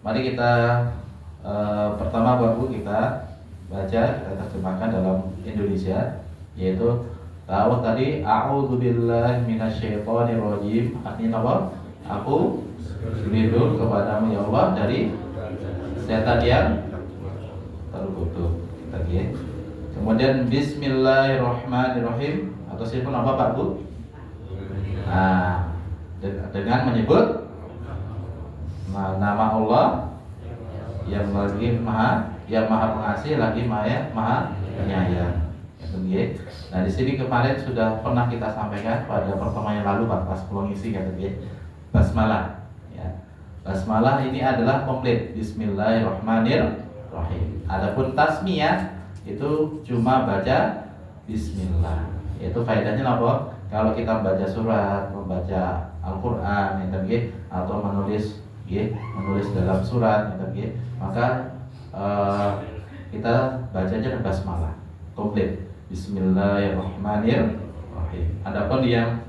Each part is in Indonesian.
Mari kita pertama Bapak kita baca, kita terjemahkan dalam Indonesia, yaitu tahu tadi a'udzubillahi minasyaitonirrajim. Artinya apa? Aku berlindung kepadamu ya Allah dari setan yang terkutuk. Tadi. Kemudian bismillahirrahmanirrahim atau siapun apa Pak Bu? Nah, dengan menyebut nama Allah yang maha pengasih lagi maha penyayang. Nah di sini kemarin sudah pernah kita sampaikan pada pertemuan yang lalu pas ngisi basmalah. Ya. Basmalah ini adalah komplit Bismillahirrahmanirrahim. Adapun tasmiyah itu cuma baca Bismillah. Itu faedahnya apa? Kalau kita membaca surat, membaca Al-Quran, atau menulis dalam surat, maka kita bacanya basmalah komplit Bismillahirrahmanirrahim. Adapun yang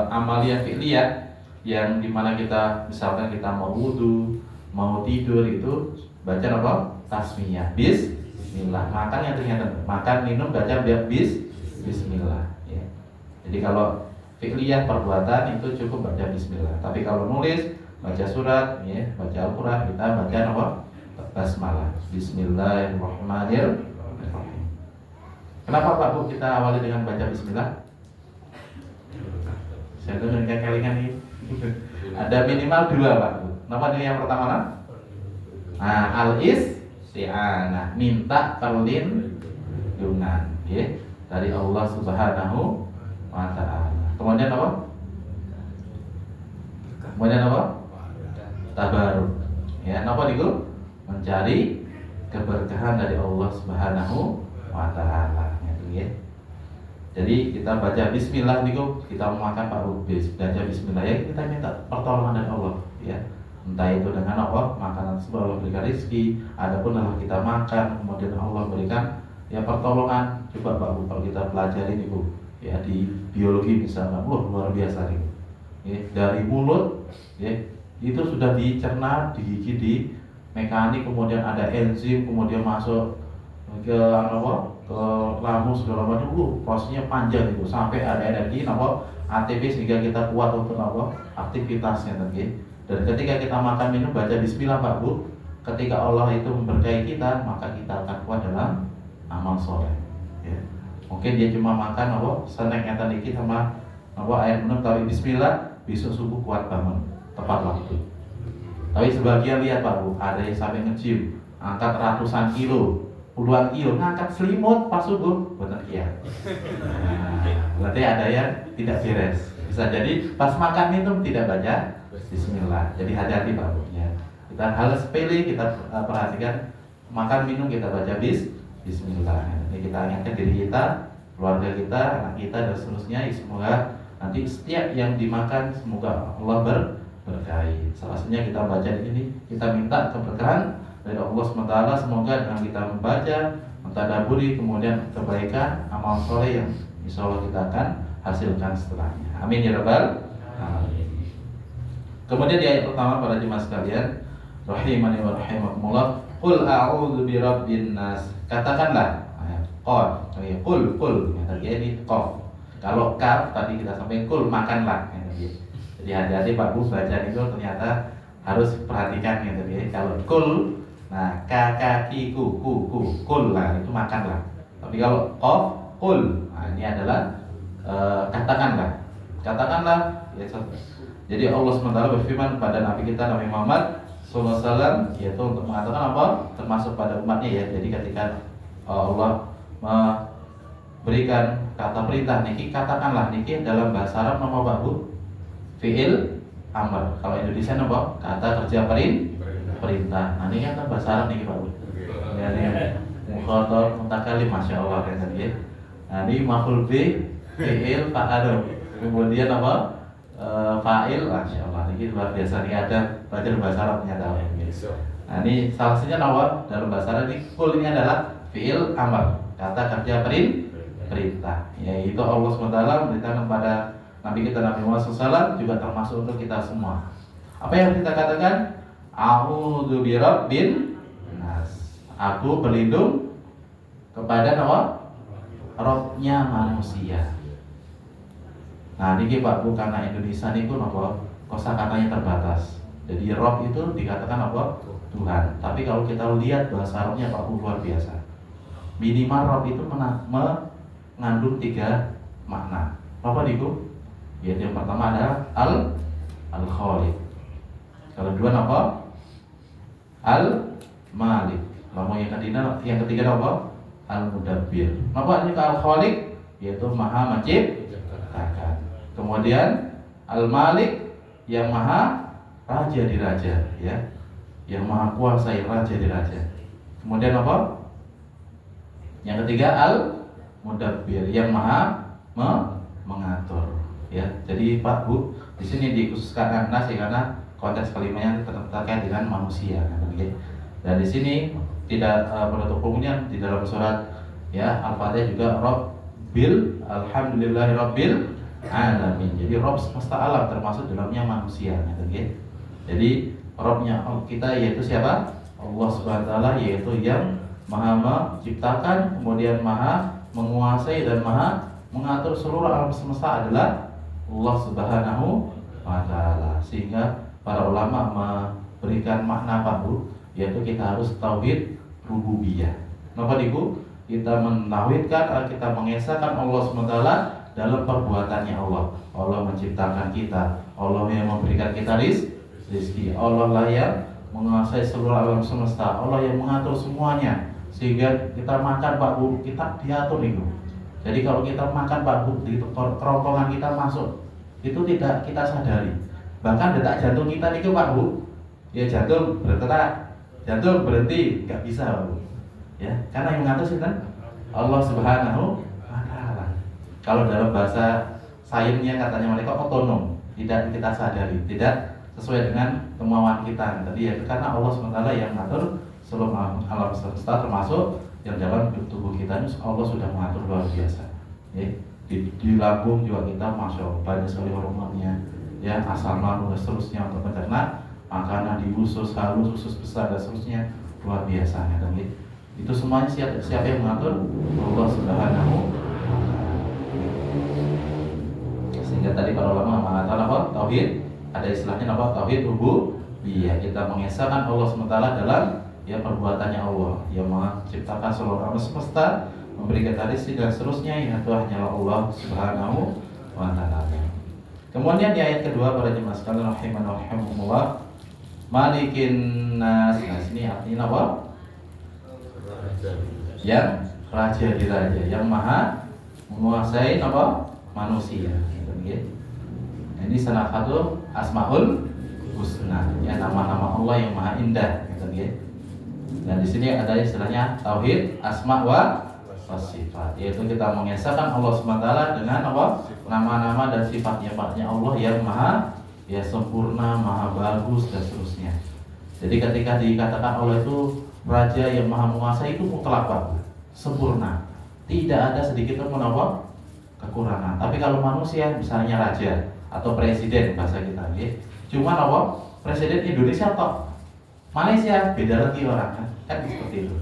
amaliyah fi'liyah yang dimana kita misalkan kita mau wudu, mau tidur itu baca apa? Tasmiyah, Bismillah. Makan yang ternyata makan minum baca Bismillah. Ya. Jadi kalau fi'liyah perbuatan itu cukup baca Bismillah. Tapi kalau nulis, baca surat, ya, baca Al-Quran kita baca apa? Basmalah. Bismillahirrahmanirrahim. Kenapa Pak Bu kita awali dengan baca Bismillah? Saya tuh dengan kelingan ini. Ada minimal 2 Pak Bu. Kenapa ini yang pertama lah? Nah, al-isti'anah, minta perlindungan, ya, dari Allah Subhanahu wa Ta'ala. Kemudian apa? Tabaruk. Ya, napa niku? Mencari keberkahan dari Allah Subhanahu wa Ta'ala, ya. Jadi kita baca Bismillah niku, kita mau makan Pak Rubis, baca Bismillah ya, kita minta pertolongan dari Allah, ya. Entah itu dengan apa, makanan tersebut Allah berikan rezeki, adapun kalau kita makan kemudian Allah berikan ya pertolongan. Coba Pak Bu, kalau kita pelajari niku, ya di biologi misalnya, luar biasa nih. Ya, dari mulut, ya, itu sudah dicerna, digigit di mekanik, kemudian ada enzim, kemudian masuk ke ke lambung segala macam. Prosesnya panjang itu sampai ada energi ATP sehingga kita kuat untuk aktivitasnya tadi. Dan ketika kita makan minum baca Bismillah Pak Bu, ketika Allah itu memberkahi kita, maka kita akan kuat dalam amal soleh. Ya. Mungkin dia cuma makan snack yang tadi kita sama air minum tapi Bismillah, besok subuh kuat bangun tepat waktu. Tapi sebagian lihat Pak Bu, ada yang sampai nge-gym, angkat ratusan kilo, puluhan kilo, ngangkat selimut pas subuh, benar ya. Berarti ada yang tidak beres. Bisa jadi pas makan minum tidak baca Bismillah. Jadi hati-hati Pak Bu, ya. Kita hal sepele kita perhatikan, makan minum kita baca Bismillah. Jadi kita ingatkan diri kita, keluarga kita, anak kita dan seterusnya. Semoga nanti setiap yang dimakan semoga Allah berkahi. Salah satunya kita baca di sini, kita minta keberkahan dari Allah SWT. Semoga dengan kita membaca, mentadaburi, kemudian kebaikan, amal soleh yang insya Allah kita akan hasilkan setelahnya. Amin ya rabbal alamin. Kemudian di ayat pertama para jemaah sekalian, rahimani wa rahimakumullah, qul a'udzu birabbin nas. Katakanlah, qul, tadi ini qaf. Kalau kaf tadi kita sampai kul, makanlah. Jadi hati-hati Pak Bu baca itu ternyata harus perhatikan gitu ya. Kalau kul, nah ku, kul lah itu makanlah. Tapi kalau qaf, kul, nah ini adalah katakanlah ya. Jadi Allah SWT berfirman kepada Nabi kita Nabi Muhammad SAW, yaitu untuk mengatakan apa? Termasuk pada umatnya ya. Jadi ketika Allah memberikan kata perintah niki, katakanlah niki dalam bahasa Arab nama Pak Bu? Fi'il amr. Kalau Indonesia nama kata kerja perintah. Nah ini kan bahasa Arab niki Pak Bu. Ya, mukhatab mutakalim, masya Allah kan tadi ya. Nah ini maf'ul bi fi'il fa'al. Kemudian apa? Fa'il, masya Allah. Ini luar biasa nih, ada belajar bahasa Arab ternyata. Nah ini salah satunya nama dalam bahasa Arab ini kul ini adalah fi'il amr, kata kerja perintah. Yaitu Allah SWT memberitakan kepada Nabi kita Nabi Muhammad SAW juga termasuk untuk kita semua. Apa yang kita katakan? A'udzu birabbin nas. Aku berlindung kepada apa? Robnya manusia. Nah, niki Pak Bu, karena Indonesia niku napa kosakatanya terbatas. Jadi Rob itu dikatakan apa? Tuhan. Tapi kalau kita lihat bahasa Arabnya Pak Bu luar biasa. Minimal Rob itu mengandung 3 makna. Apa niku? Yaitu yang pertama adalah al-Khaliq. Kalau kedua apa? Al-Malik. Lalu yang ketiga apa? Al-Mudabbir. Apa ini al-Khaliq? Yaitu Maha Menciptakan. Kemudian Al-Malik yang Maha Raja di Raja, ya, yang Maha Kuasa, yang Raja di Raja. Kemudian apa? Yang ketiga Al-Mudabbir yang Maha mengatur, ya. Jadi Pak Bu, di sini dikhususkan Nas karena konteks kelimanya terkait dengan manusia, ya. Dan di sini tidak menutup kemungkinan di dalam surat ya Al-Fatihah juga Rabbil Alhamdulillahi Rabbil Alamin. Jadi Rabb semesta alam termasuk dalamnya manusia, ya. Jadi Rabbnya kita yaitu siapa? Allah Subhanahu wa taala, yaitu yang Maha menciptakan, kemudian Maha menguasai dan Maha mengatur seluruh alam semesta adalah Allah Subhanahu wa taala. Sehingga para ulama memberikan makna Pak Bu, yaitu kita harus tauhid rububiyah. Kenapa Ibu? Kita mentauhidkan, kita mengesahkan Allah Subhanahu wa taala dalam perbuatannya Allah. Allah menciptakan kita, Allah yang memberikan kita rizki, Allah lah yang menguasai seluruh alam semesta, Allah yang mengatur semuanya. Sehingga kita makan Pak Bu, kita diatur itu. Jadi kalau kita makan Pak Bu, di kerongkongan kita masuk, itu tidak kita sadari. Bahkan detak jantung kita itu Pak Bu, ya jantung berdetak, jantung berhenti, nggak bisa Pak Bu. Ya, karena yang mengatur sih kan Allah Subhanahu wa taala. Kalau dalam bahasa sainsnya katanya mereka otonom, tidak kita sadari, tidak sesuai dengan kemauan kita. Tadi ya karena Allah Subhanahu wa taala yang mengatur seluruh alam semesta, termasuk yang dalam tubuh kita ini Allah sudah mengatur luar biasa. Ya, di lambung juga kita masya Allah banyak sekali hormonnya, ya asam lambung dan seterusnya untuk mencerna makanan, di usus halus, usus besar dan seterusnya luar biasa. Ya, dan itu semuanya siapa yang mengatur? Allah Subhanahu wa taala. Sehingga tadi para ulama mengatakan apa? Tauhid, ada istilahnya apa? Tauhid rububiyah. Kita mengesahkan Allah SWT dalam ya perbuatannya Allah yang menciptakan seluruh alam semesta, memberikan rezeki dan seterusnya, itu hanyalah Allah Subhanahu wa taala. Kemudian di ayat kedua para jemaah sekalian rahimani wa rahimakumullah, Malikin nas. Nah, sini artinya apa? Yang raja di raja, yang maha menguasai apa? Manusia. Nah, ini salah satu asmaul husna, ya nama-nama Allah yang maha indah, gitu. Dan di sini ada istilahnya tauhid asma wa sifat, yaitu kita mengesahkan Allah SWT dengan apa? Nama-nama dan sifat-sifatnya Allah yang maha ya sempurna, maha bagus dan seterusnya. Jadi ketika dikatakan Allah itu raja yang maha menguasai, itu mutlak Pak, sempurna, tidak ada sedikit pun apa? Kekurangan. Tapi kalau manusia misalnya raja atau presiden bahasa kita, ya, cuma apa? Presiden Indonesia atau Malaysia beda lagi orang kan seperti itu.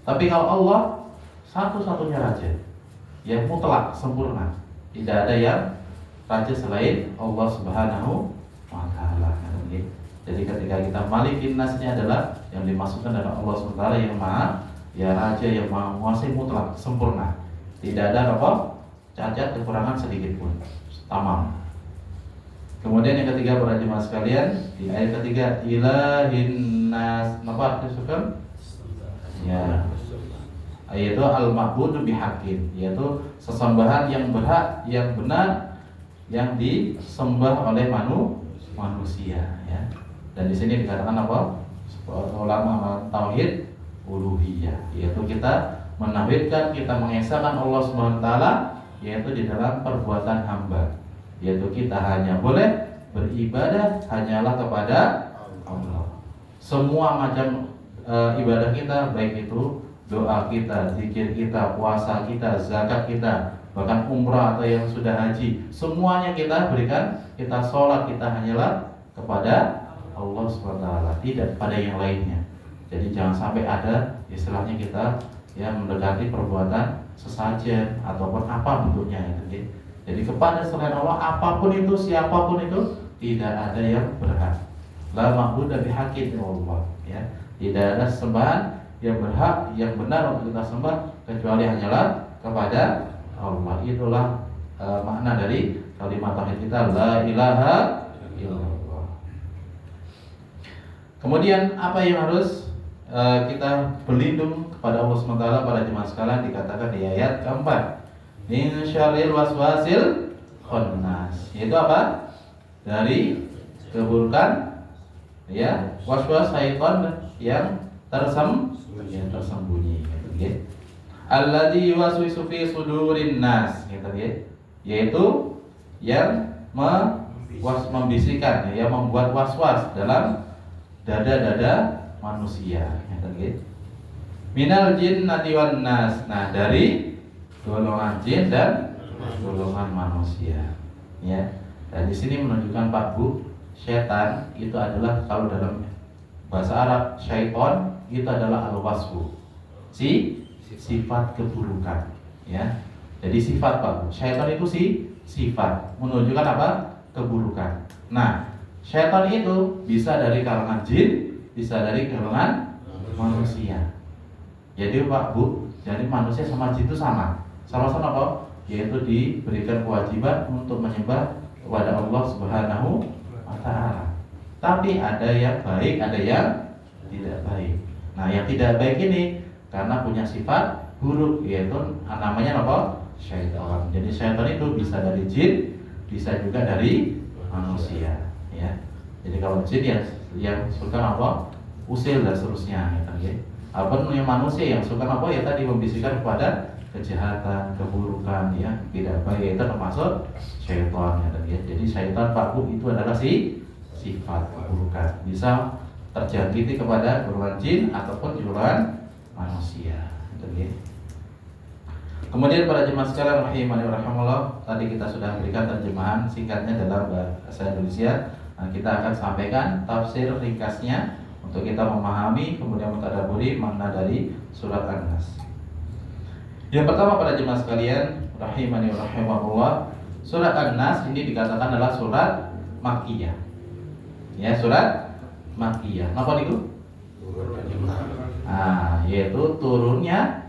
Tapi kalau Allah satu-satunya raja yang mutlak sempurna, tidak ada yang raja selain Allah Subhanahu wa taala. Jadi ketika kita malikin nasnya adalah yang dimaksudkan adalah Allah Subhanahu wa taala yang maha ya raja yang maha menguasai mutlak sempurna, tidak ada apa cacat kekurangan sedikit pun, tamam. Kemudian yang ketiga para jemaah sekalian, di ayat ketiga ilahin nas, apa artinya? Ya, yaitu al-ma'budu bihaqqin, yaitu sesembahan yang berhak, yang benar, yang disembah oleh manusia, ya. Dan di sini dikatakan apa? Ulama tauhid uluhiyah, yaitu kita menauhidkan, kita mengesahkan Allah Subhanahu wa taala, yaitu di dalam perbuatan hamba, yaitu kita hanya boleh beribadah hanyalah kepada Allah. Semua macam ibadah kita, baik itu doa kita, zikir kita, puasa kita, zakat kita, bahkan umrah atau yang sudah haji, semuanya kita berikan, kita sholat kita hanyalah kepada Allah SWT, tidak pada yang lainnya. Jadi jangan sampai ada istilahnya kita mendekati perbuatan sesajen ataupun apa bentuknya itu. Jadi kepada selain Allah apapun itu, siapapun itu, tidak ada yang berhak. La ma'budu bihaqqin illallah, ya. Tidak ada sembahan yang berhak, yang benar untuk kita sembah kecuali hanyalah kepada Allah. Itulah makna dari kalimat tauhid kita, la ilaha illallah. Kemudian apa yang harus kita berlindung kepada Allah SWT pada jemaah sekalian, dikatakan di ayat keempat, min syarril waswasil khannas, yaitu apa? Dari keburukan waswas syaitan yang tersembunyi gitu ya. Alladzi yuwaswisu fi sudurin nas gitu ya. Yaitu yang membisikkan membuat waswas dalam dada-dada manusia gitu ya. Minal jinnati wan nas. Nah, dari golongan jin dan golongan manusia. Ya. Dan di sini menunjukkan Pak Bu, setan itu adalah, kalau dalam bahasa Arab syaiton itu adalah al-wasfu, sifat keburukan, ya. Jadi sifat Pak Bu, syaiton itu sifat menunjukkan apa? Keburukan. Nah, syaiton itu bisa dari kalangan jin, bisa dari kalangan manusia. Jadi Pak Bu, jadi manusia sama jin itu sama-sama apa? Yaitu diberikan kewajiban untuk menyembah kepada Allah Subhanahu wa Ta'ala. Tapi ada yang baik, ada yang tidak baik. Nah, yang tidak baik ini karena punya sifat buruk, yaitu namanya apa? Syaitan. Jadi syaitan itu bisa dari jin, bisa juga dari manusia, ya. Jadi kalau jin yang suka apa? Usil dan seterusnya, ya. Apa yang manusia yang suka apa? Ya tadi membisikkan kepada kejahatan, keburukan, ya, tidak baik, itu termasuk syaitan, ya. Jadi syaitan Pak Bu itu adalah sifat keburukan, bisa terjangkiti kepada golongan jin ataupun golongan manusia, ya. Kemudian para jemaah sekalian rahimani wa rahimakumullah, tadi kita sudah berikan terjemahan singkatnya dalam bahasa Indonesia. Nah, kita akan sampaikan tafsir ringkasnya untuk kita memahami kemudian mentadabburi makna dari surat An-Nas. Yang pertama para jemaah sekalian rahimani wa rahimakumullah, surat An-Nas ini dikatakan adalah surat Makkiyah. Ya, surat Makkiyah. Napa niku? Yaitu turunnya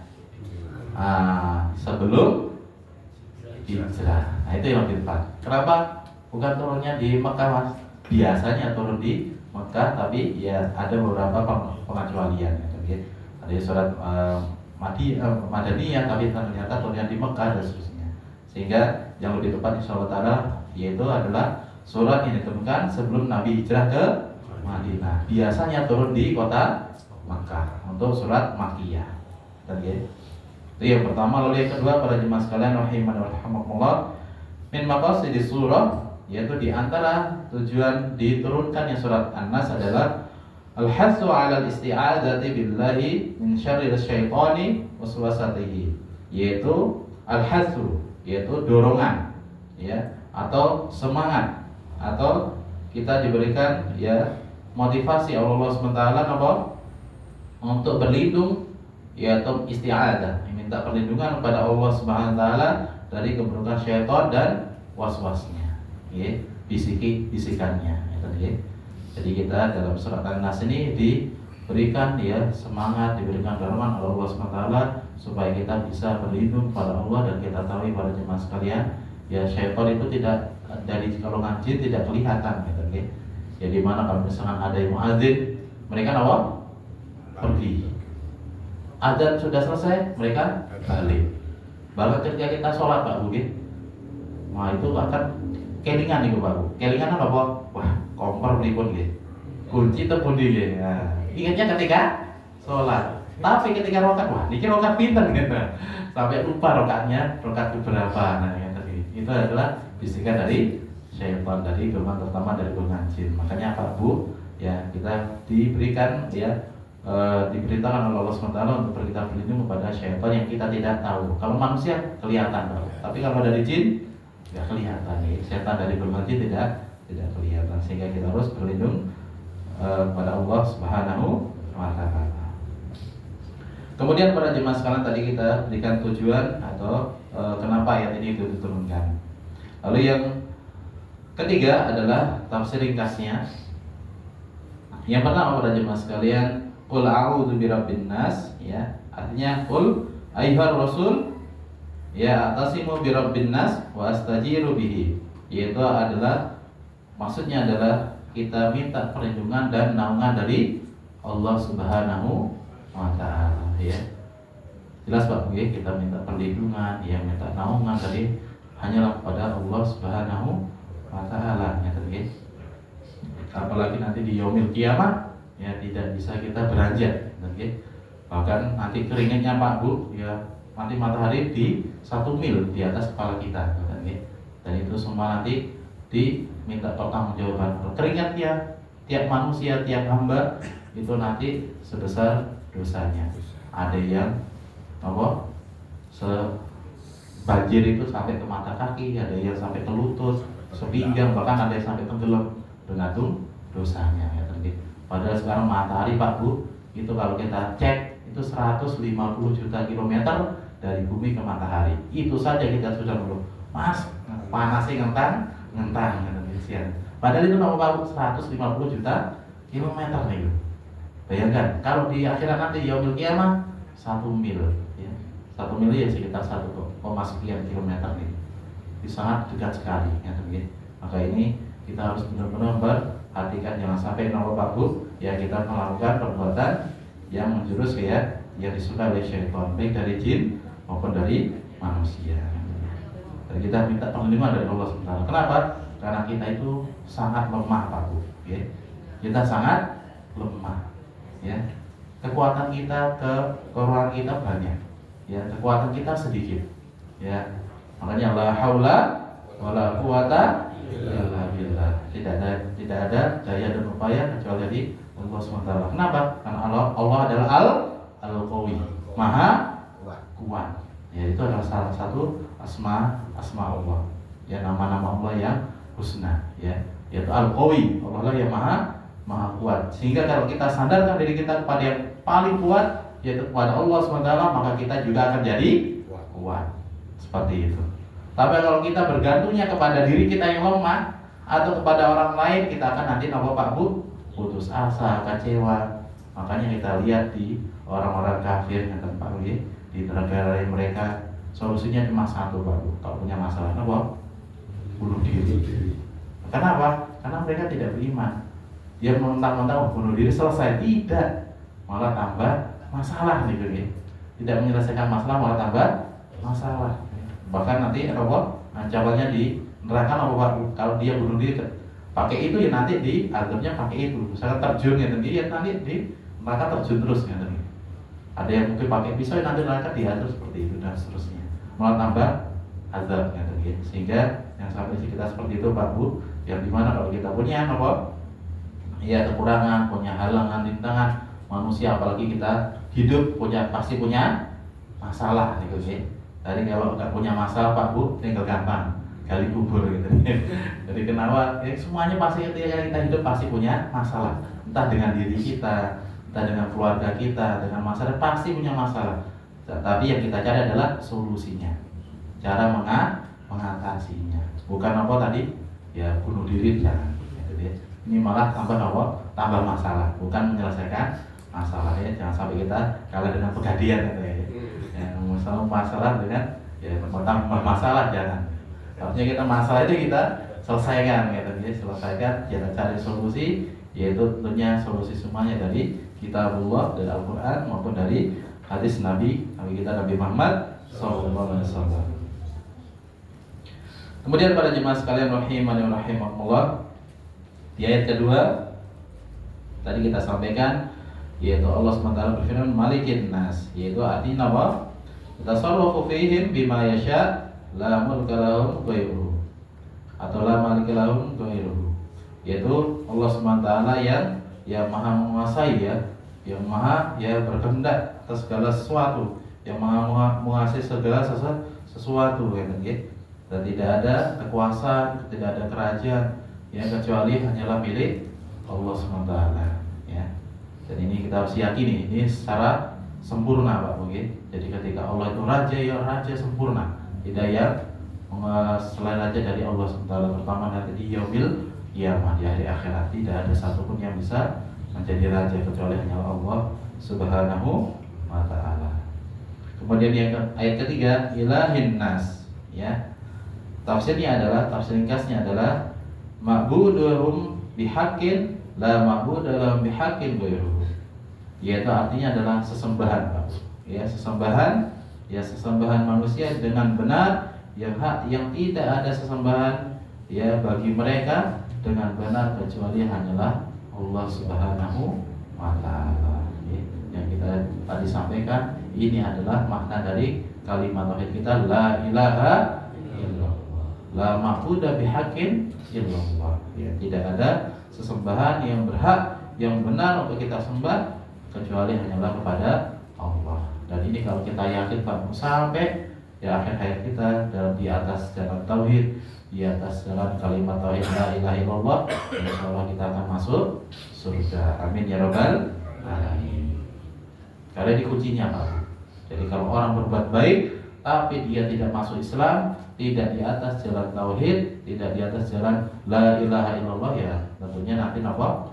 sebelum hijrah. Nah, itu yang lebih tepat. Kenapa bukan turunnya di Mekah, Mas? Biasanya turun di Mekah, tapi ya ada beberapa pengecualian, ya. Ada surat Madaniyah, tapi ternyata turunnya di Mekah dan seterusnya. Sehingga yang lebih tepat insyaallah taala yaitu adalah surat yang ditemukan sebelum Nabi hijrah ke Madinah. Biasanya turun di kota Mekah untuk surat Makkiyah. Itu yang pertama. Lalu yang kedua para jemaah sekalian rahimani wa rahimakumullah, min maqasidis surah, yaitu di antara tujuan diturunkannya surat An-Nas adalah al-hassu 'ala al-isti'adzati billahi min syarril syaitani waswasatihi, yaitu al-hassu, yaitu dorongan, ya, atau semangat, atau kita diberikan motivasi Allah SWT apa? Untuk berlindung, yaitu isti'adzah, minta perlindungan kepada Allah SWT dari keburukan syaitan dan waswasnya, ya, bisikannya, ya. Jadi kita dalam surat An-Nas ini diberikan semangat, diberikan dorongan oleh Allah SWT supaya kita bisa berlindung pada Allah. Dan kita tahu para jemaah sekalian, syaitan itu tidak dari golongan jin, tidak kelihatan, gitu, ya. Jadi mana kalau misalkan ada yang muadzin, mereka apa? Pergi. Adzan sudah selesai, mereka balik. Bahkan ketika kita sholat Pak Bu, nah itu akan kelingan nih Pak Bu. Kelingan apa? Wah, kompor pripun nggih. Kunci tepun nggih. Nah, ingatnya ketika sholat. Tapi ketika rokat, wah niki rokat pinten gitu. Sampai lupa rokatnya, rokat beberapa. Nah, itu adalah bisikan dari syaitan, dari golongan pertama dari golongan jin. Makanya Pak Bu, ya, kita diberikan diberitakan oleh Allah SWT untuk kita berlindung kepada syaitan yang kita tidak tahu. Kalau manusia kelihatan, tapi kalau dari jin nggak kelihatan. Setan dari golongan jin tidak kelihatan, sehingga kita harus berlindung kepada Allah Subhanahu wa taala. Kemudian para jemaah sekalian, tadi kita berikan tujuan atau kenapa ayat ini diturunkan. Lalu yang ketiga adalah tafsir ringkasnya. Yang pertama para jemaah sekalian, qul a'udzu birabbin nas, ya. Artinya qul ayyuhar rasul ya atasimu birabbin nas wa astajiru bihi. Yaitu adalah, maksudnya adalah kita minta perlindungan dan naungan dari Allah Subhanahu wa taala, ya. Jelas Pak, ya, kita minta perlindungan, ya, minta naungan dari hanyalah kepada Allah Subhanahu wa taala, ya, apalagi nanti di yaumil kiamat, ya, tidak bisa kita beranjak, ya. Bahkan nanti keringatnya Pak Bu, ya, nanti matahari di 1 mil di atas kepala kita, ya. Dan itu semua nanti diminta pertanggungjawaban. Keringatnya tiap manusia, tiap hamba itu nanti sebesar dosanya. Ada yang sebanjir itu sampai ke mata kaki, ada yang sampai ke lutut, sepinggang, bahkan ada yang sampai tenggelam, tergantung dosanya, ya. Padahal sekarang matahari Pak Bu, itu kalau kita cek itu 150 juta kilometer dari bumi ke matahari. Itu saja kita sudah belum, Mas, panasnya ngentang, ya. Padahal itu Pak Bu 150 juta kilometer nih. Bayangkan kalau di akhirat nanti yaumil kiamah 1 mil, ya. 1 mil ya sekitar 1, sekian kilometer nih. Itu sangat dekat sekali, ya. Maka ini kita harus benar-benar perhatikan, jangan sampai Pak Bu, ya, kita melakukan perbuatan yang menjurus, ya, yang disukai oleh syaitan, baik dari jin maupun dari manusia. Dan kita minta perlindungan dari Allah SWT. Kenapa? Karena kita itu sangat lemah Pak Bu, ya. Kita sangat lemah, ya. Kekuatan kita, kekurangan kita banyak, ya. Kekuatan kita sedikit, ya. Makanya la haula wala quwata illa billah. Tidak ada daya dan upaya kecuali dari Allah SWT. Kenapa? Karena Allah adalah Al-Qawi, Maha Kuat. Ya, itu adalah salah satu asma Allah. Ya, nama-nama Allah yang husna, ya. Yaitu Al-Qawi, Allah yang Maha Kuat. Sehingga kalau kita sandarkan diri kita kepada yang paling kuat, yaitu kepada Allah SWT, maka kita juga akan jadi kuat. Seperti itu. Tapi kalau kita bergantungnya kepada diri kita yang lemah atau kepada orang lain, kita akan nanti Pak Bu putus asa, kecewa. Makanya kita lihat di orang-orang kafir yang Pak Bu, di negara mereka solusinya cuma satu Pak Bu. Kalau punya masalah apa? Bunuh diri. Kenapa? Karena mereka tidak beriman. Dia mentang-mentang bunuh diri selesai, tidak, malah tambah masalah nih, ya. Tidak menyelesaikan masalah, malah tambah masalah. Bahkan nanti ancamannya di neraka Pak Bu. Kalau dia bunuh diri pakai itu, ya nanti diadabnya pakai itu. Misalnya terjun, ya, nanti di neraka terjun terus, ya. Ada yang mungkin pakai pisau, nanti neraka diatur seperti itu dan seterusnya. Malah tambah azab, ya. Sehingga yang sampai kita seperti itu Pak Bu, yang dimana kalau kita punya ya kekurangan, punya halangan, rintangan manusia, apalagi kita hidup pasti punya masalah, gitu, ya. Tadi kalau nggak punya masalah Pak Bu, tinggal gampang gali kubur, gitu. Jadi kenapa? Ya, semuanya pasti ketika kita hidup pasti punya masalah, entah dengan diri kita, entah dengan keluarga kita, dengan masalah, pasti punya masalah. Tapi yang kita cari adalah solusinya, cara mengatasinya. Bukan tadi, ya, bunuh diri, jangan. Gitu, ya. Ini malah tambah masalah, bukan menyelesaikan masalah, ya. Jangan sampai kita kalah dengan pegadian, gitu, ya. Masalah dengan, ya, tambah masalah, jangan. Artinya kita masalah itu kita selesaikan, gitu, ya. Selesaikan, kita cari solusi, yaitu tentunya solusi semuanya dari kitabullah, dari Al-Quran maupun dari hadis Nabi kita Nabi Muhammad SAW. Kemudian pada jemaah sekalian rahimani wa rahimakumullah, di ayat kedua tadi kita sampaikan, yaitu Allah SWT berfirman Malikin nas, yaitu artinya apa? Tasarrufu fihim bima yasha, la mulka lahum ghairuhu, atau la malika lahum ghairuhu. Yaitu Allah SWT yang maha menguasai, ya, yang maha, ya, berkehendak atas segala sesuatu, yang maha menguasai segala sesuatu, ya. Dan tidak ada kekuasaan, tidak ada kerajaan, ya, kecuali hanyalah milik Allah SWT, ya. Dan ini kita harus yakini ini secara sempurna Pak mungkin. Jadi ketika Allah itu raja, ya raja sempurna, tidak yang selain raja dari Allah SWT, terutama nanti di yaumil qiyamah, di hari akhirat tidak ada satupun yang bisa menjadi raja kecuali hanya Allah Subhanahu wa ta'ala. Kemudian yang ayat ketiga, ilahin nas, ya. Tafsirnya adalah, tafsir ringkasnya adalah ma'buduhum bihaqqin la ma'budalahum bihaqqin ghairuhu. Yaitu artinya adalah sesembahan, Pak. Ya, sesembahan, ya sesembahan manusia dengan benar yang hak, yang tidak ada sesembahan ya bagi mereka dengan benar kecuali hanyalah Allah Subhanahu wa ta'ala. Ya, yang kita tadi sampaikan, ini adalah makna dari kalimat tauhid kita, la ilaha illallah, la ma'budu bihaqqin illallah. Ya, tidak ada sesembahan yang berhak, yang benar untuk kita sembah kecuali hanyalah kepada Allah. Dan ini kalau kita yakin Pak, sampai ya akhir hayat kita dalam di atas jalan tauhid, di atas jalan kalimat tauhid la ilaha illallah, insyaallah kita akan masuk surga. Amin ya rabbal alamin. Karena ini kuncinya Pak. Jadi kalau orang berbuat baik tapi dia tidak masuk Islam, tidak di atas jalan tauhid, tidak di atas jalan la ilaha illallah, ya tentunya nanti apa?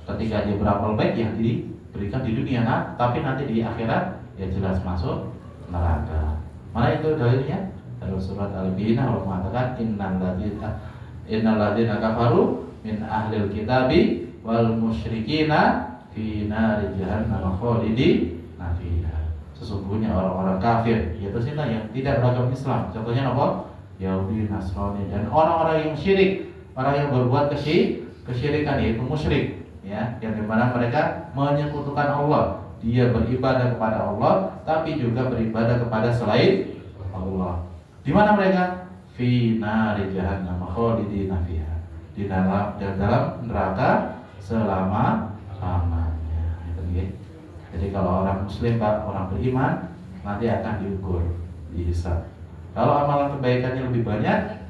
Ketika dia beramal baik ya diberikan di dunia, tapi nanti di akhirat ya jelas masuk neraka. Mana itu dalilnya? Dalam surat Al-Baqarah Allah mengatakan innal ladzina kafaru min ahlil kitabi wal musyrikina fi nari jahannam khalidina fiha. Sesungguhnya orang-orang kafir, yaitu sih yang tidak beragama Islam. Contohnya apa? Yahudi, Nasrani, dan orang-orang yang syirik, orang yang berbuat kesyirikan, yaitu musyrik, ya, yang dimana mereka menyekutukan Allah. Dia beribadah kepada Allah, tapi juga beribadah kepada selain Allah. Di mana mereka? Fi nari jahannam khalidina fiha. Di dalam neraka selama-lamanya. Jadi kalau orang muslim Pak, orang beriman, nanti akan diukur, dihisab. Kalau amalan kebaikannya lebih banyak,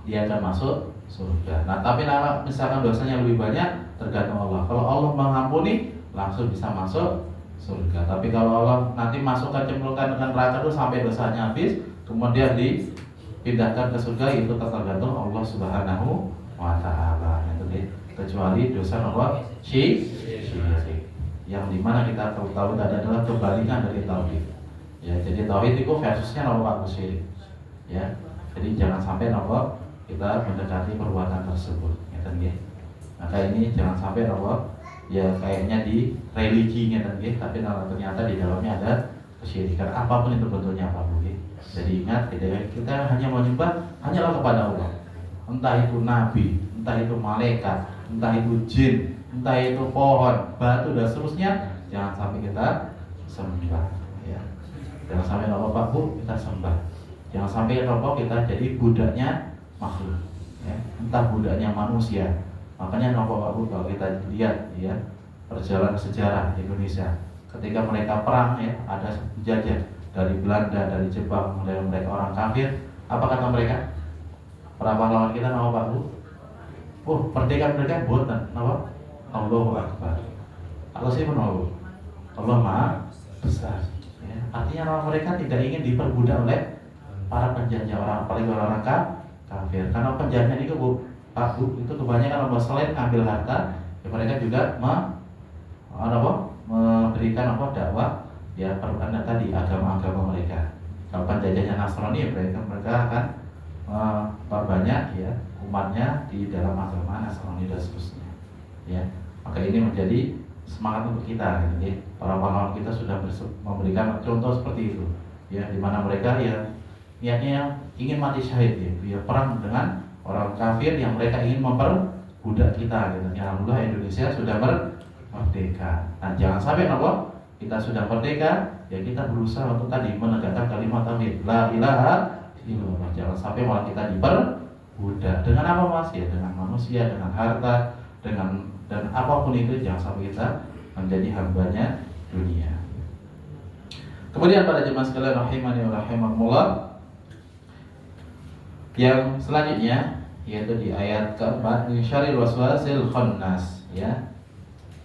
dia akan masuk surga. Nah, tapi kalau misalkan dosanya lebih banyak, tergantung Allah. Kalau Allah mengampuni, langsung bisa masuk surga. Tapi kalau Allah nanti masukkan, cemplungkan dengan neraka itu sampai dosanya habis, kemudian dipindahkan ke surga, itu tergantung Allah Subhanahu wa ta'ala. Kecuali dosa nomor syirik, yang dimana kita tahu adalah kebalikan dari tauhid. Ya, jadi tauhid itu versusnya nomor syirik. Ya, jadi jangan sampai nomor kita mendekati perbuatan tersebut. Ya. Maka ini jangan sampai nomor ya kayaknya di religi tapi ternyata di dalamnya ada kesyirikan, apapun itu bentuknya apapun. Jadi ingat, kita hanya menyembah hanyalah kepada Allah. Entah itu nabi, entah itu malaikat, entah itu jin, entah itu pohon, batu dan seterusnya, jangan sampai kita sembah. Ya. Jangan sampai Pak Bu kita sembah. Jangan sampai kita jadi budaknya makhluk. Ya. Entah budaknya manusia. Makanya Pak Bu kalau kita lihat ya perjalanan sejarah Indonesia, ketika mereka perang ya, ada penjajah dari Belanda, dari Jepang, dari mereka orang kafir, apa kata mereka? Para pahlawan kita Pak Bu? Oh, merdeka mereka buatan, apa? Allahu Akbar. Allah sih menolak. Allah Maha Besar. Ya. Artinya mereka tidak ingin diperbudak oleh para penjajah, orang apalagi orang kafir. Karena penjajah itu Pak Bu, itu kebanyakan selain ambil harta, ya mereka juga memberikan dakwah ya perbuatan tadi agama-agama mereka. Kalau penjajahnya Nasrani, mereka akan perbanyak ya umatnya di dalam agama Nasrani dan seterusnya. Ya, maka ini menjadi semangat untuk kita. Ya. Para pahlawan kita sudah memberikan contoh seperti itu. Ya, di mana mereka ya niatnya ingin mati syahid ya perang dengan orang kafir yang mereka ingin memperbudak kita. Gitu. Ya, alhamdulillah Indonesia sudah merdeka. Nah, jangan sampai kita sudah merdeka, ya kita berusaha untuk tadi menegakkan kalimat tauhid la ilaha illallah. Jangan sampai malah kita diperbudak dengan apa Mas? Ya dengan manusia, dengan harta, dan apapun itu, jangan sampai kita menjadi hambanya dunia. Kemudian pada jemaah sekalian rahimani wa rahimakumullah, yang selanjutnya yaitu di ayat keempat, min syarril waswasil khannas, ya.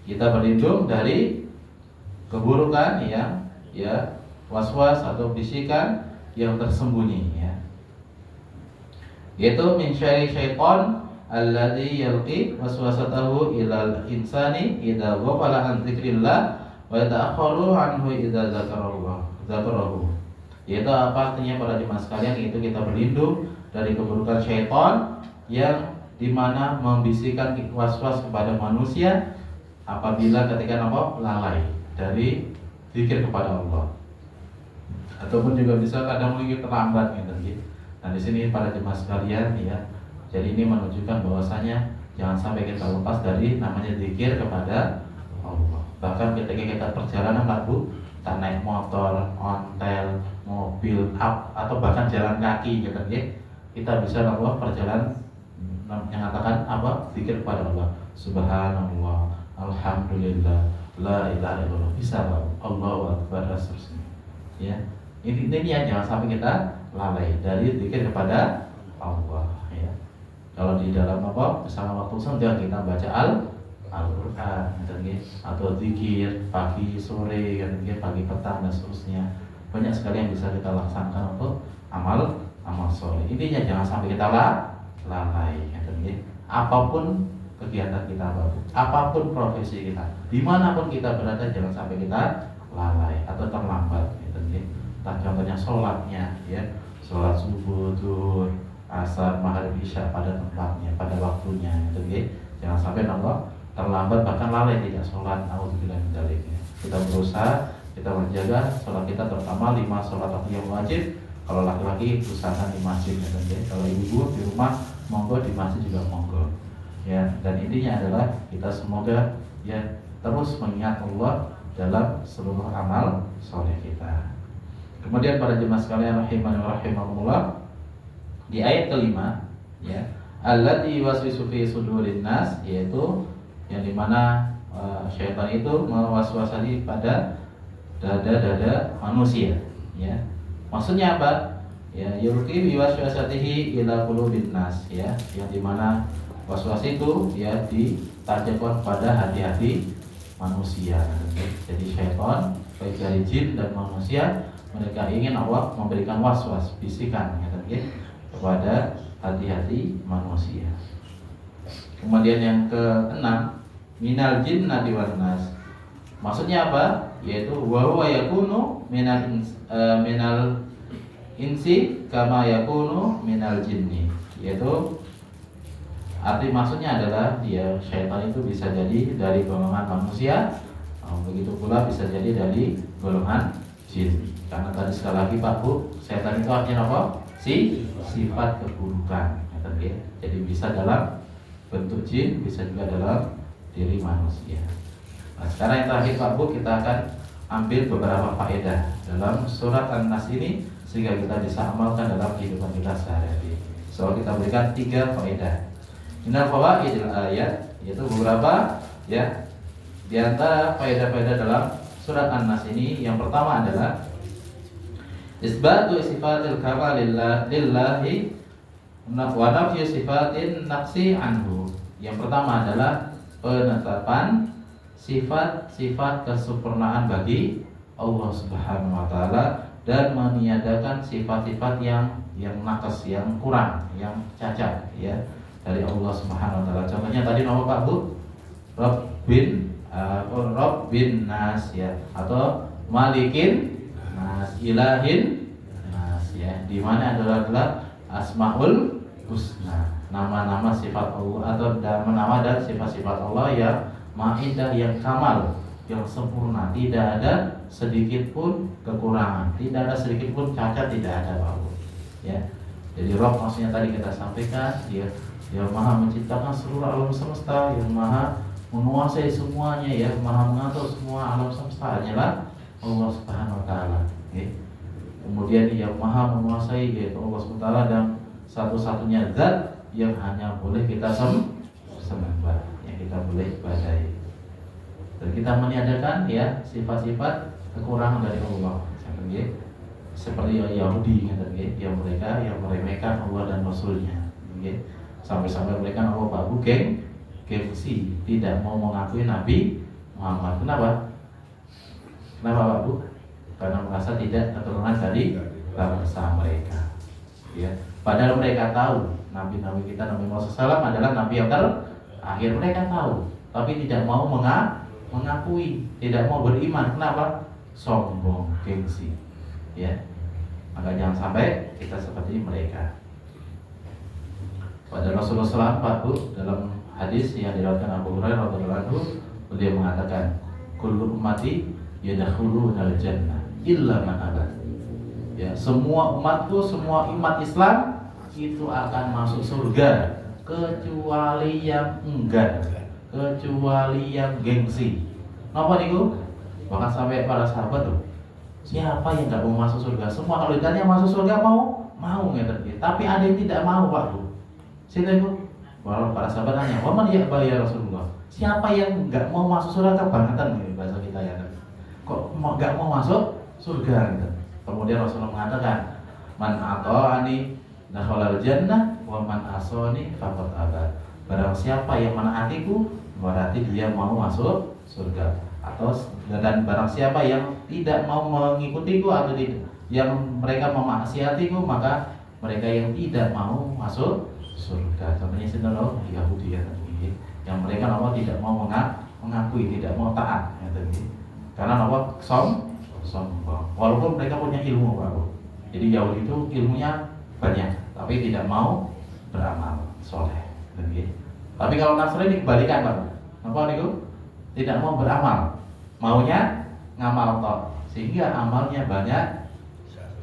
Kita berlindung dari keburukan yang waswas atau bisikan yang tersembunyi, ya. Yaitu min syarri syaitan alladzi yalqi waswasatahu ilal insani idza ghafala an dzikrillah wa yata'akhkharu anhu idza dzakarahu. Yaitu apa artinya para jemaah sekalian? Itu kita berlindung dari keburukan syaitan yang dimana membisikkan waswas kepada manusia apabila ketika lalai dari zikir kepada Allah, ataupun juga bisa kadang mungkin terlambat gitu. Nah di sini para jemaah sekalian, ya, jadi ini menunjukkan bahwasanya jangan sampai kita lepas dari namanya zikir kepada Allah. Bahkan ketika kita perjalanan Bu, tak naik motor, ontel, mobil, atau bahkan jalan kaki gitu, ya, kita bisa perjalanan mengatakan zikir kepada Allah. Subhanallah, alhamdulillah, la ilaha illallah, bisa Allahu akbar, seterusnya. Ya, ini ya, jangan sampai kita lalai dari zikir kepada Allah, ya. Kalau di dalam bersama waktu jangan kita baca Al-Quran atau zikir pagi sore, pagi petang dan seterusnya. Banyak sekali yang bisa kita laksanakan untuk amal soleh. Intinya jangan sampai kita lalai, apapun kegiatan kita, apapun profesi kita, dimanapun kita berada, jangan sampai kita lalai atau terlambat. Contohnya sholatnya, ya, sholat subuh, zuhur, asar, maghrib, isya pada tempatnya, pada waktunya, jangan sampai terlambat bahkan lalai tidak sholat. Alhamdulillah. Kita berusaha, kita menjaga sholat kita, terutama 5 sholat yang wajib. Kalau laki-laki usahakan di masjid, ya. Kalau ibu di rumah, monggo, di masjid juga monggo, ya. Dan intinya adalah kita semoga, ya, terus mengingat Allah dalam seluruh amal soleh kita. Kemudian para jemaah sekalian rahimani wa rahimakumullah, di ayat kelima, ya, allati waswisu fi sudurin nas, yaitu yang dimana syaitan itu mewaswasai pada dada-dada manusia, ya. Maksudnya apa? Ya, yulqi bi waswasatihi ila qulubin nas, ya, yang dimana waswas itu, ya, ditajamkan pada hati-hati manusia. Jadi syaitan baik dari jin dan manusia, mereka ingin Allah memberikan waswas, bisikan, ya, kepada hati-hati manusia. Kemudian yang keenam, minal jinnati wan nas. Maksudnya apa? Yaitu wa huwa yakunu minal insi kama yakunu minal jinni. Yaitu arti maksudnya adalah dia syaitan itu bisa jadi dari golongan manusia, begitu pula bisa jadi dari golongan jin. Karena tadi sekali lagi Pak Bu, setan itu artinya apa? Sifat keburukan, ya. Jadi bisa dalam bentuk jin, bisa juga dalam diri manusia. Nah, sekarang yang terakhir Pak Bu, kita akan ambil beberapa faedah dalam surat An-Nas ini sehingga kita bisa amalkan dalam kehidupan kita sehari-hari. So kita berikan 3 faedah. Minal fawaidil ayat, yaitu beberapa, ya, di antara faedah-faedah dalam surat An-Nas ini. Yang pertama adalah isbatu sifatil kamal lillahi wa nafyu sifatin naqsi anhu. Yang pertama adalah penetapan sifat-sifat kesempurnaan bagi Allah Subhanahu wa taala dan meniadakan sifat-sifat yang naqas, yang kurang, yang cacat, ya, dari Allah Subhanahu wa taala. Contohnya tadi nama Pak Bu, Rabbin nas, ya, atau Malikin nas, Ilahin nas, ya, di mana adalah Asmaul Husna, nama-nama sifat Allah atau nama dan sifat-sifat Allah yang Maha Indah, yang kamal, yang sempurna, tidak ada sedikit pun kekurangan, tidak ada sedikit pun cacat, tidak ada Pak Bu, ya. Jadi Rabb maksudnya tadi kita sampaikan, dia Maha menciptakan seluruh alam semesta, yang Maha menguasai semuanya, ya, Maha mengatur semua alam semesta hanyalah Allah Subhanahu wa taala, ya. Kemudian yang Maha menguasai yaitu Allah Subhanahu wa taala, dan satu-satunya zat yang hanya boleh kita sembah, yang kita boleh ibadahi. Dan kita meniadakan, ya, sifat-sifat kekurangan dari Allah, ya. Seperti Yahudi, yang mereka yang meremehkan Allah dan Rasulnya, ya. Sampai-sampai mereka Allah Pak Bu, gengsi, tidak mau mengakui Nabi Muhammad. Kenapa? Kenapa Pak Bu? Karena merasa tidak keturunan dari bangsa mereka. Ya. Padahal mereka tahu Nabi-Nabi kita, Nabi Muhammad SAW adalah Nabi yang terakhir. Mereka tahu, tapi tidak mau mengakui, tidak mau beriman. Kenapa? Sombong, gengsi. Ya. Maka jangan sampai kita seperti mereka. Pada Rasulullah SAW, Pak Bu, dalam hadis yang diriwayatkan Abu Hurairah radhiyallahu anhu, beliau mengatakan, kullu ummati yadkhulunal jannah illa man aba. Ya, semua umatku, semua umat Islam itu akan masuk surga kecuali yang enggan, kecuali yang gengsi. Napa niku? Bahkan sampai para sahabat tuh, siapa yang nggak mau masuk surga? Semua kalau ditanya masuk surga mau ngeten. Tapi ada yang tidak mau, Pak Bu. Sini Bu. Walau para sahabat nanya, "Waman ya Rasulullah?" Siapa yang nggak mau masuk surga? Kebangetan nih bahasa kita ya. Kok nggak mau masuk surga gitu. Kemudian Rasulullah mengatakan, "Man ata'ani dakhalal jannah wa man asani faqad aba." Barang siapa yang menaatiku, berarti dia mau masuk surga. Atau dan barang siapa yang tidak mau mengikutiku atau tidak, yang mereka memaksiatiku, maka mereka yang tidak mau masuk surga. Contohnya sinten Yahudi ya tadi, yang mereka tidak mau mengakui, tidak mau taat ya tadi. Karena sombong. Walaupun mereka punya ilmu, Pak. Jadi Yahudi itu ilmunya banyak, tapi tidak mau beramal soleh. Tapi kalau Nasrani dikembalikan, Pak. Apa niku? Tidak mau beramal, maunya ngamal tok, sehingga amalnya banyak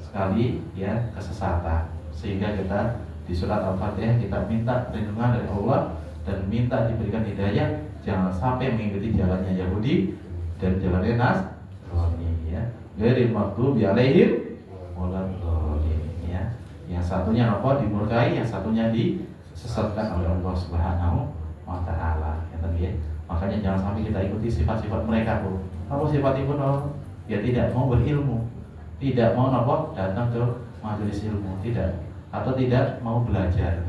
sekali ya kesesatan. Sehingga kita di surat Al-Fatihah kita minta perlindungan dari Allah dan minta diberikan hidayah, jangan sampai mengikuti jalannya Yahudi dan jalannya Nasrani ya. Ghairil maghdubi alaihim waladdallin ya. Yang satunya apa? Dimurkai, yang satunya disesatkan oleh Allah Subhanahu wa taala. Ya. Makanya jangan sampai kita ikuti sifat-sifat mereka, Bu. Apa sifat itu? Ya tidak mau berilmu, tidak mau datang ke majelis ilmu, tidak, atau tidak mau belajar,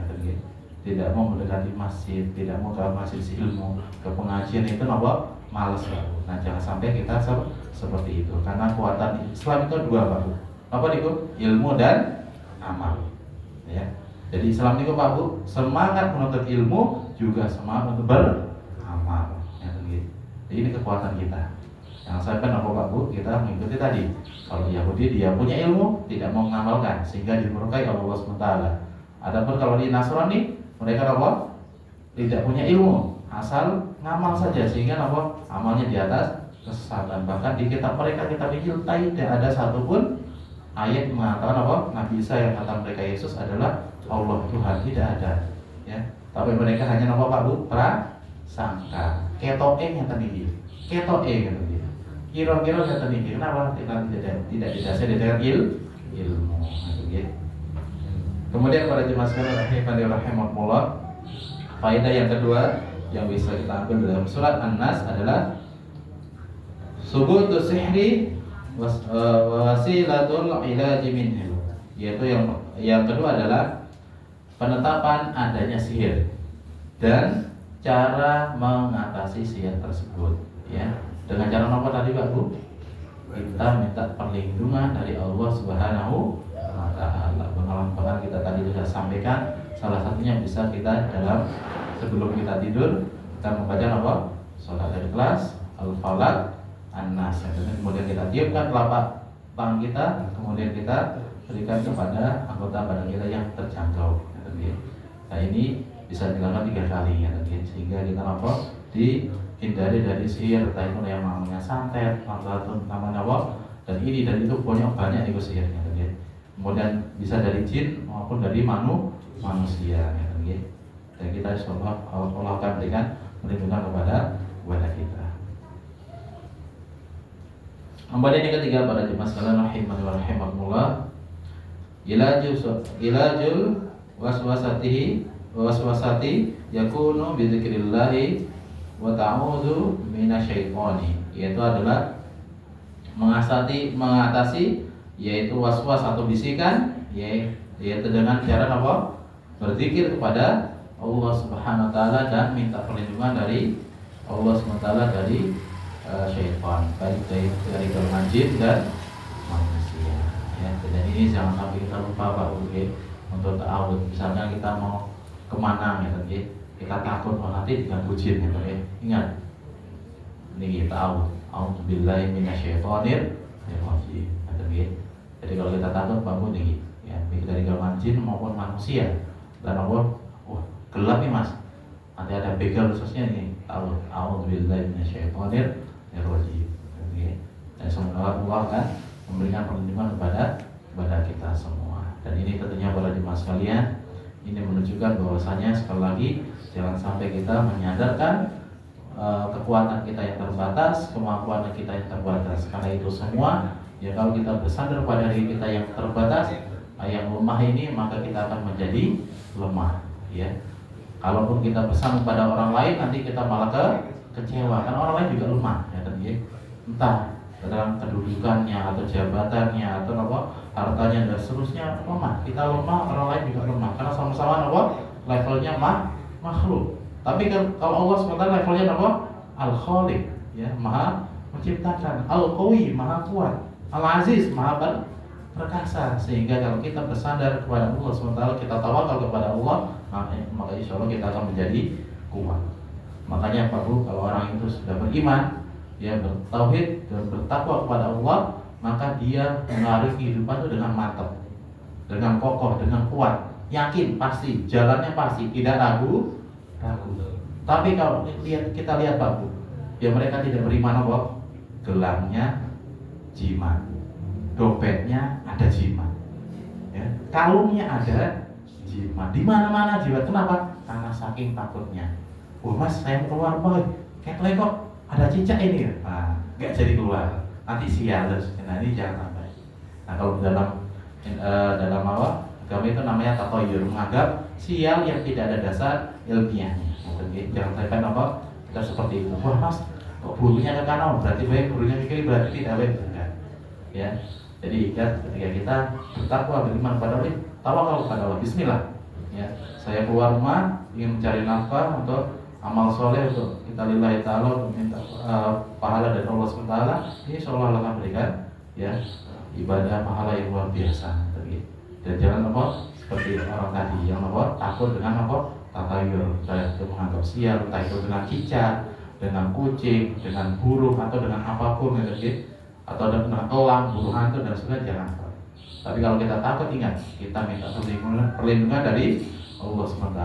tidak mau mendekati masjid, tidak mau ke majelis ilmu, ke pengajian itu malas, Pak. Nah jangan sampai kita seperti itu, karena kekuatan Islam itu dua, Pak Bu. Apa itu? Ilmu dan amal. Ya. Jadi Islam itu, Pak Bu, semangat menuntut ilmu juga semangat untuk beramal. Ya, jadi ini kekuatan kita. Yang saya kan apa, Pak Bu, kita mengikuti tadi. Kalau Yahudi dia punya ilmu, tidak mau mengamalkan, sehingga dimurkai oleh Allah SWT. Adapun kalau di Nasrani, mereka tidak punya ilmu, asal ngamal saja, sehingga amalnya di atas kesesatan. Bahkan di kitab mereka, kitab Injil, tidak ada satupun ayat mengatakan Nabi Isa yang kata mereka Yesus adalah Allah Tuhan, tidak ada. Ya. Tapi mereka hanya Pak Bu, prasangka, ketoe yang tadi, ketoe gitu. Kira-kira yang tadi, kenapa tidak didasari dengan ilmu. Gitu. Kemudian pada jemaah sekalian rahimakumullah, faedah yang kedua yang bisa kita ambil dalam surat An-Nas adalah subutu sihri wasilatul ilaji minhu, yaitu yang kedua adalah penetapan adanya sihir dan cara mengatasi sihir tersebut ya. Dengan cara apa tadi, Pak Bu? Kita minta perlindungan dari Allah Subhanahu wa taala. Pengalaman kita tadi sudah sampaikan, salah satunya bisa kita dalam sebelum kita tidur kita membaca Surat Al-Ikhlas, Al-Falaq, An-Nas. Kemudian kita tiupkan telapak tangan kita, kemudian kita berikan kepada anggota badan kita yang terjangkau. Nah ini bisa dilakukan 3 kali sehingga kita dihindari dari sihir, entah itu yang namanya santet, namanya dan ini dan itu banyak itu sihirnya. Kemudian bisa dari jin maupun dari manusia. Dan kita Allah akan berikan perlindungan kepada kita. Kemudian yang ketiga pada jemaah sekalian rahimani wa rahimakumullah, ilajul waswasati yakunu bi dzikrillahi wa ta'udzu minasyaitani, yaitu adalah mengatasi yaitu waswas atau bisikan, yaitu dengan cara berzikir kepada Allah Subhanahu wa taala dan minta perlindungan dari Allah Subhanahu wa taala dari syaitan, baik dari golongan jin dan manusia. Ya, dan ini jangan sampai kita lupa Pak Uge untuk ta'awud. Misalnya kita mau kemana gitu, kita takut nanti diganggu jin gitu ya. Ingat, ini kita ta'awud. A'udzubillahi minasyaitonir rajim. Jadi kalau kita takut bangun nih, ya, baik dari golongan jin maupun manusia. Dan Allah, gelap nih mas. Nanti ada begal khususnya nih. A'udzubillahi minasyaitonir rajim. Dan semoga Allah akan memberikan perlindungan kepada kita semua. Dan ini tentunya para jemaah sekalian, ini menunjukkan bahwasanya sekali lagi jangan sampai kita menyadarkan kekuatan kita yang terbatas, kemampuan kita yang terbatas. Karena itu semua, ya kalau kita bersandar pada diri kita yang terbatas, yang lemah ini, maka kita akan menjadi lemah. Ya, kalaupun kita bersandar pada orang lain, nanti kita malah kecewa. Karena orang lain juga lemah, ya kan? Entah dalam kedudukannya atau jabatannya atau apa hartanya dan seterusnya lemah. Kita lemah, orang lain juga lemah. Karena sama-sama apa levelnya makhluk. Tapi kalau Allah SWT levelnya apa? Al-Khaliq, ya, maha menciptakan. Al-Qawi, maha kuat. Al-Aziz, maha perkasa. Sehingga kalau kita bersandar kepada Allah SWT, kita tawakal kepada Allah, maka insya Allah kita akan menjadi kuat. Makanya Pak Bu, kalau orang itu sudah beriman, dia bertauhid dan bertakwa kepada Allah, maka dia mengarungi kehidupan itu dengan mantap, dengan kokoh, dengan kuat, yakin, pasti, jalannya pasti, tidak ragu. Tapi kalau kita lihat Pak Bu, ya mereka tidak beriman apa? Gelangnya jimat, dompetnya ada jimat, ya, kalungnya ada jimat, di mana-mana jimat. Kenapa? Karena saking takutnya. Mas, saya mau keluar boy, kayak kok ada cicak ini ya, nggak jadi keluar, nanti sial. Nah ini jangan sampai. Nah kalau dalam apa agama itu namanya tatoyur, menganggap sial yang tidak ada dasar ilmiahnya. Jangan sampai apa kita seperti itu. Wah mas, kok bulunya ke kanan, berarti baik, bulunya ke kiri, berarti tidak baik. Enggak. Ya, jadi ingat ketika kita bertakwa beriman pada Allah, tawakal kepada Allah. Bismillah. Ya, saya keluar rumah ingin mencari nafkah untuk amal soleh untuk kita lillahi ta'ala, minta pahala dari Allah SWT. Ini insya Allah akan berikan ya ibadah pahala yang luar biasa. Dan jangan apa seperti orang tadi yang apa takut dengan apa tatayur, itu menganggap sial, entah itu dengan cicak, dengan kucing, dengan burung atau dengan apapun gitu, atau dengan elang, burung hantu dan sebagainya. Jangan. Tapi kalau kita takut, ingat kita minta perlindungan dari Allah SWT.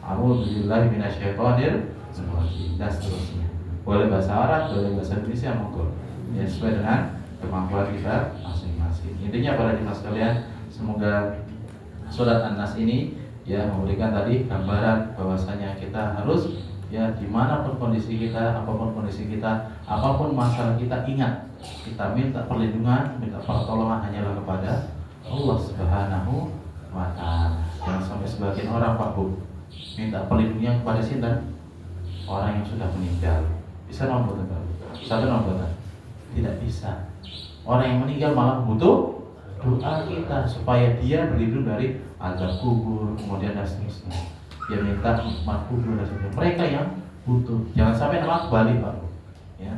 A'udzubillahi minasyaitonir rajim dan seterusnya. Boleh bahasa Arab, boleh bahasa Indonesia, monggo. Ya sesuai dengan kemampuan kita masing-masing. Intinya para jemaah sekalian, semoga surat An-Nas ini ya memberikan tadi gambaran bahwasanya kita harus ya dimanapun kondisi kita, apapun kondisi kita, apapun masalah kita, ingat kita minta perlindungan, minta pertolongan hanyalah kepada Allah Subhanahu wa Ta'ala. Jangan sampai sebagian orang Pak Bu minta perlindungan kepada sinten orang yang sudah meninggal. Bisa nombor satu nombor tidak bisa. Orang yang meninggal malah butuh doa kita supaya dia berlindung dari azab kubur, kemudian dan seterusnya. Dia minta hikmat kubur dan seterusnya. Mereka yang butuh. Jangan sampai nama balik Pak. Ya.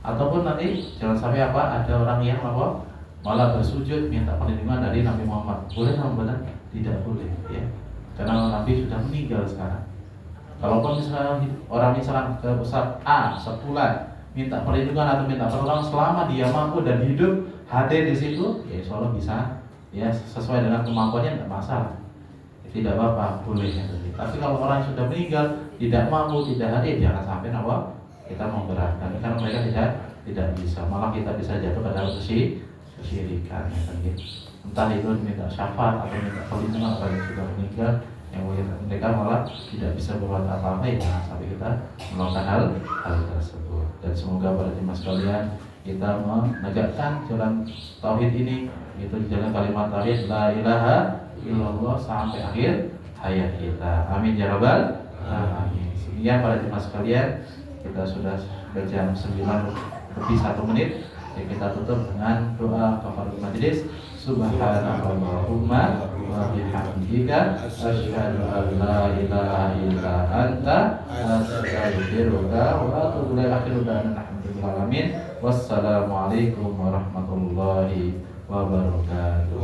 Ataupun nanti jangan sampai apa ada orang yang apa malah bersujud minta perlindungan dari Nabi Muhammad. Boleh nombor tidak boleh ya. Karena Nabi sudah meninggal sekarang. Kalaupun misalnya orang misalnya ke Ustaz A sebulan minta perlindungan atau minta pertolongan selama dia mampu dan hidup hadir di situ, ya insya Allah bisa ya sesuai dengan kemampuannya, tidak masalah, tidak apa-apa, boleh ya. Tapi kalau orang yang sudah meninggal tidak mampu, tidak hadir, jangan sampai apa kita memberatkan, karena mereka tidak bisa, malah kita bisa jatuh pada kesyirikan ya, entah itu minta syafaat atau minta perlindungan orang yang sudah meninggal, yang mereka malah tidak bisa berbuat apa-apa, ya jangan sampai kita melakukan hal tersebut. Dan semoga para jemaah sekalian kita menegakkan jalan tauhid ini, itu jalan kalimat tauhid la ilaha illallah sampai akhir hayat kita. Amin ya rabbal alamin. Sekian para jemaah sekalian, kita sudah berjam 9 lebih 1 menit. Jadi kita tutup dengan doa kafaratul majelis. Subhanallahumma wa bihamdika asyhadu an la ilaha illa anta astaghfiruka wa atubu ilaik. Akhiru da'wana alhamdulillahi alamin. Wassalamualaikum warahmatullahi wabarakatuh.